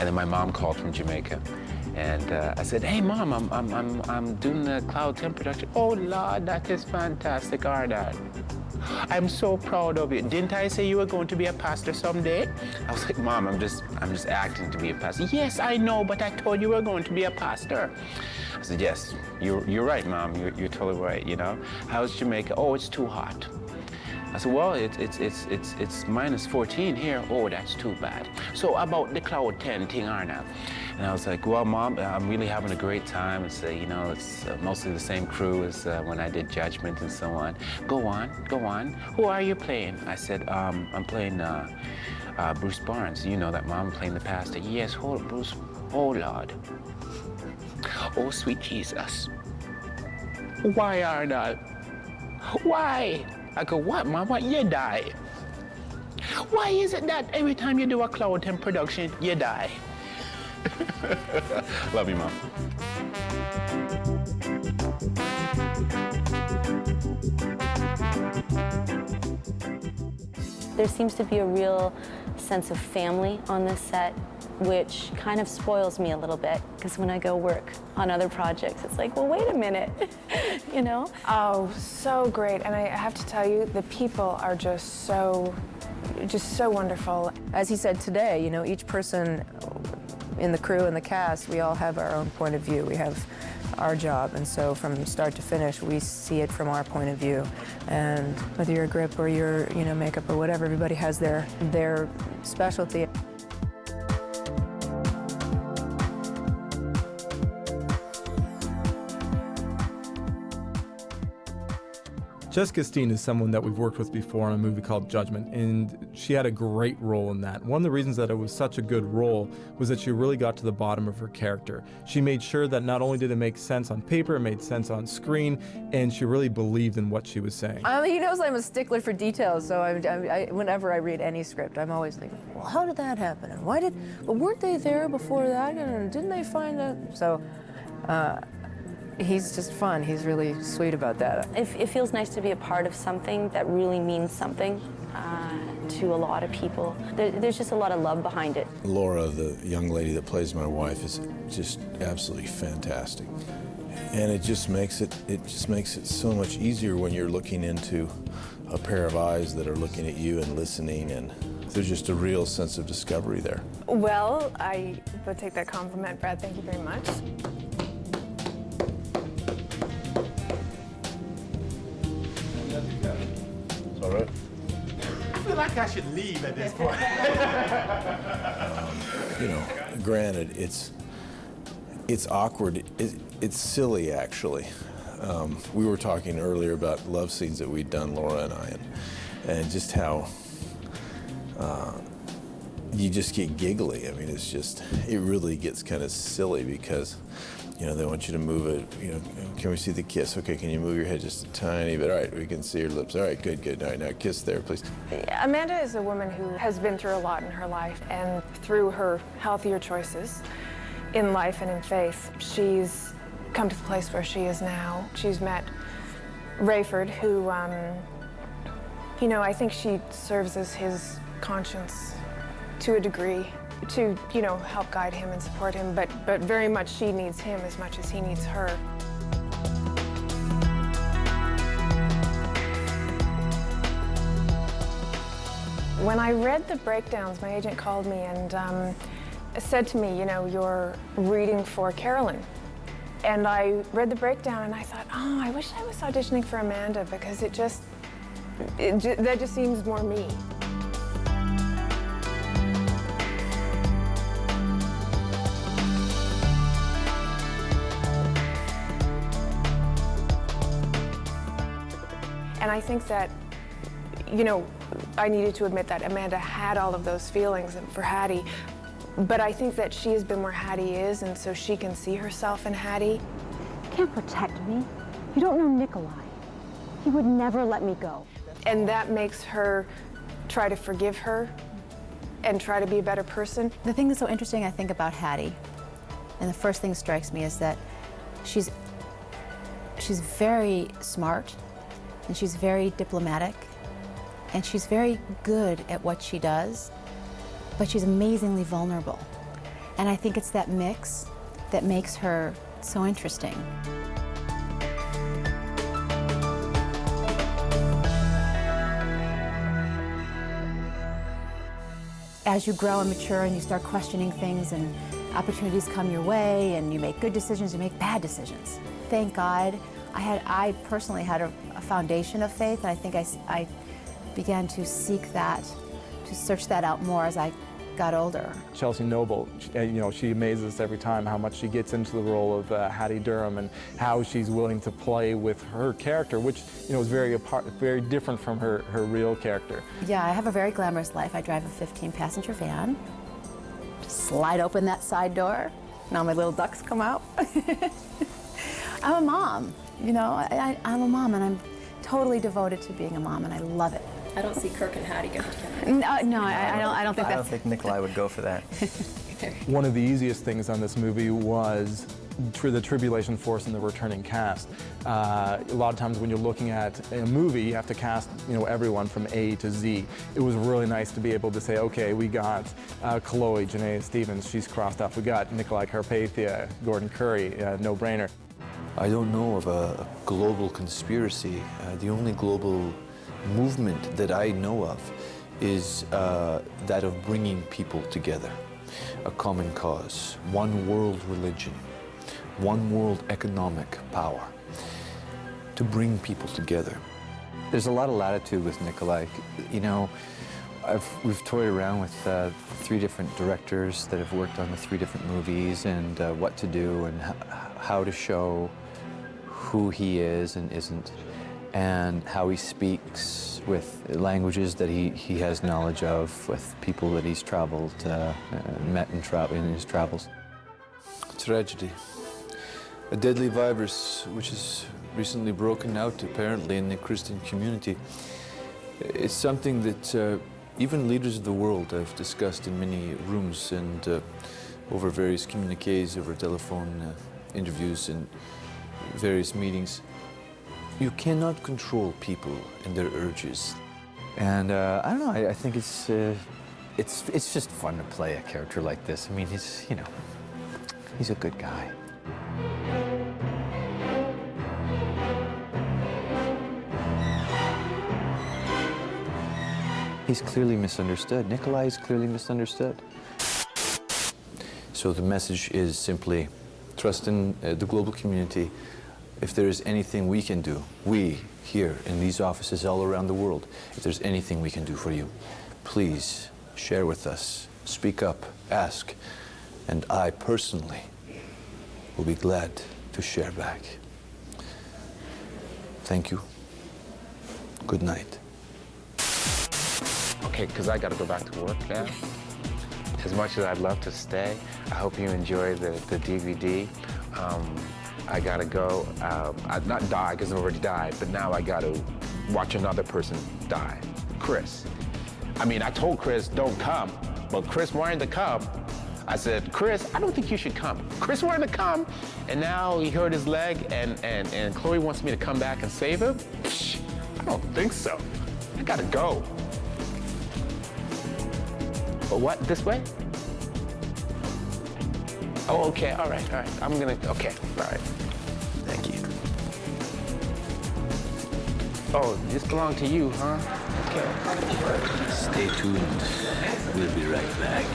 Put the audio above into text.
And then my mom called from Jamaica. And I said, hey, Mom, I'm doing the Cloud 10 production. Oh, Lord, that is fantastic, Arnold. I'm so proud of you. Didn't I say you were going to be a pastor someday? I was like, Mom, I'm just acting to be a pastor. Yes, I know, but I told you were going to be a pastor. I said, yes, you're right, Mom. You're totally right, you know. How's Jamaica? Oh, it's too hot. I said, well, it's minus 14 here. Oh, that's too bad. So about the Cloud 10 thing, Arnold. And I was like, well, Mom, I'm really having a great time. It's, you know, it's mostly the same crew as when I did Judgment and so on. Go on, go on. Who are you playing? I said, I'm playing Bruce Barnes. You know that, Mom, I'm playing the pastor. Yes, hold Bruce. Oh, Lord. Oh, sweet Jesus. Why, Arnold? Why? I go, what, Mom? What, you die? Why is it that every time you do a Cloud 10 production, you die? Love you, Mom. There seems to be a real sense of family on this set, which kind of spoils me a little bit, because when I go work on other projects, it's like, well, wait a minute, you know? Oh, so great. And I have to tell you, the people are just so wonderful. As he said today, you know, each person in the crew and the cast, we all have our own point of view. We have our job, and so from start to finish, we see it from our point of view. And whether you're grip or you're, you know, makeup or whatever, everybody has their specialty. Jessica Steen is someone that we've worked with before on a movie called Judgment, and she had a great role in that. One of the reasons that it was such a good role was that she really got to the bottom of her character. She made sure that not only did it make sense on paper, it made sense on screen, and she really believed in what she was saying. He knows I'm a stickler for details, so whenever I read any script, I'm always thinking, well, how did that happen? And why did, but weren't they there before that? And didn't they find that? So, he's just fun. He's really sweet about that. It feels nice to be a part of something that really means something to a lot of people. There's just a lot of love behind it. Laura, the young lady that plays my wife, is just absolutely fantastic. And it just makes it so much easier when you're looking into a pair of eyes that are looking at you and listening, and there's just a real sense of discovery there. Well, I would take that compliment, Brad. Thank you very much. All right. I feel like I should leave at this point. You know, granted, it's awkward. It's silly, actually. We were talking earlier about love scenes that we'd done, Laura and I, and just how you just get giggly. I mean, it really gets kind of silly because, you know, they want you to move it, you know, can we see the kiss? Okay, can you move your head just a tiny bit? All right, we can see your lips. All right, good. All right, now kiss there, please. Amanda is a woman who has been through a lot in her life, and through her healthier choices in life and in faith, she's come to the place where she is now. She's met Rayford, who, you know, I think she serves as his conscience to a degree, to, you know, help guide him and support him, but very much she needs him as much as he needs her. When I read the breakdowns, my agent called me and said to me, you know, you're reading for Carolyn. And I read the breakdown and I thought, oh, I wish I was auditioning for Amanda, because that just seems more me. And I think that, you know, I needed to admit that Amanda had all of those feelings for Hattie, but I think that she has been where Hattie is, and so she can see herself in Hattie. You can't protect me. You don't know Nikolai. He would never let me go. And that makes her try to forgive her and try to be a better person. The thing that's so interesting, I think, about Hattie, and the first thing that strikes me is that she's very smart, and she's very diplomatic, and she's very good at what she does, but she's amazingly vulnerable. And I think it's that mix that makes her so interesting. As you grow and mature and you start questioning things and opportunities come your way and you make good decisions, you make bad decisions. Thank God, I personally had a foundation of faith, and I think I began to seek that, to search that out more as I got older. Chelsea Noble, she amazes us every time how much she gets into the role of Hattie Durham and how she's willing to play with her character, which is very different from her real character. Yeah, I have a very glamorous life. I drive a 15-passenger van. Just slide open that side door, and all my little ducks come out. I'm a mom, I'm a mom, and I'm totally devoted to being a mom, and I love it. I don't see Kirk and Hattie going together. No, I don't think I don't think Nikolai would go for that. One of the easiest things on this movie was the Tribulation Force and the returning cast. A lot of times when you're looking at a movie, you have to cast everyone from A to Z. It was really nice to be able to say, okay, we got Chloe, Janaea Stevens, she's crossed off. We got Nikolai Carpathia, Gordon Curry, no-brainer. I don't know of a global conspiracy. The only global movement that I know of is that of bringing people together. A common cause, one world religion, one world economic power, to bring people together. There's a lot of latitude with Nikolai. We've toyed around with 3 different directors that have worked on the 3 different movies, and what to do and how to show who he is and isn't, and how he speaks with languages that he has knowledge of, with people that he's traveled, met in his travels. Tragedy. A deadly virus which has recently broken out apparently in the Christian community. It's something that even leaders of the world have discussed in many rooms and over various communiques, over telephone interviews and various meetings. You cannot control people and their urges. And I don't know, I think it's just fun to play a character like this. I mean, he's a good guy. He's clearly misunderstood. Nikolai is clearly misunderstood. So the message is simply trust in the global community. If there is anything we can do, we here in these offices all around the world, if there's anything we can do for you, please share with us, speak up, ask, and I personally will be glad to share back. Thank you. Good night. Okay, because I got to go back to work now. As much as I'd love to stay, I hope you enjoy the DVD. I got to go, not die because I already died, but now I got to watch another person die, Chris. I mean, I told Chris, don't come, but Chris wanted to come. I said, Chris, I don't think you should come. Chris wanted to come, and now he hurt his leg, and Chloe wants me to come back and save him? Psh, I don't think so. I got to go. But what, this way? Oh, okay, all right. I'm gonna, okay, all right. Thank you. Oh, this belonged to you, huh? Okay. Stay tuned. We'll be right back.